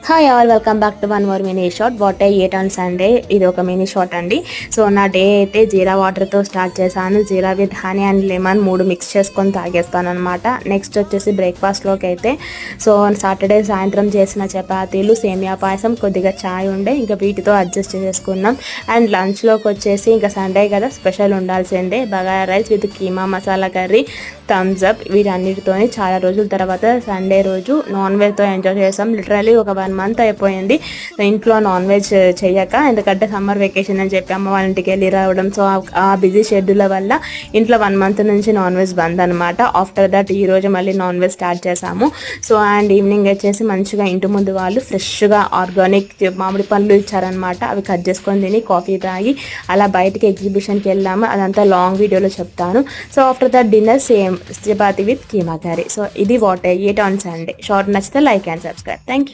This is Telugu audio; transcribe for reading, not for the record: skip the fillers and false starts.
Hi all, welcome back to one more mini shot. What I ate on Sunday. ఇది ఒక మినీ షాట్ అండి. సో నా డే అయితే జీరా వాటర్తో స్టార్ట్ చేశాను. జీరా with honey and lemon 3 mix చేసుకొని తాగేస్తాను అనమాట. నెక్స్ట్ వచ్చేసి బ్రేక్ఫాస్ట్లోకి అయితే సో సాటర్డే సాయంత్రం చేసిన చపాతీలు, సేమియా పాయసం, కొద్దిగా ఛాయ్ ఉండే, ఇంకా వీటితో అడ్జస్ట్ చేసుకున్నాం. అండ్ లంచ్లోకి వచ్చేసి ఇంకా సండే కదా, స్పెషల్ ఉండాల్సిందే bagara rice with keema masala curry, thumbs up. వీటన్నిటితోని చాలా రోజుల తర్వాత సండే రోజు నాన్ వెజ్తో ఎంజాయ్ చేసాం. లిటరలీ ఒక 1 మంత్ అయిపోయింది ఇంట్లో నాన్ వెజ్ చేయక, ఎందుకంటే సమ్మర్ వెకేషన్ అని చెప్పి అమ్మ వాళ్ళ ఇంటికి వెళ్ళి రావడం. సో ఆ బిజీ షెడ్యూల్ వల్ల ఇంట్లో 1 మంత్ నుంచి నాన్ వెజ్ బంద్ అనమాట. ఆఫ్టర్ దట్ ఈ రోజు మళ్ళీ నాన్ వెజ్ స్టార్ట్ చేసాము. సో అండ్ ఈవినింగ్ వచ్చేసి మంచిగా ఇంటి ముందు వాళ్ళు ఫ్రెష్గా ఆర్గానిక్ మామిడి పండ్లు ఇచ్చారనమాట. అవి కట్ చేసుకొని తిని కాఫీ తాగి అలా బయటికి ఎగ్జిబిషన్కి వెళ్ళాము. అదంతా లాంగ్ వీడియోలో చెప్తాను. So after that dinner same chapati with keema curry. So ఇది what I ate on Sunday. Short నచ్చితే like and subscribe. Thank you.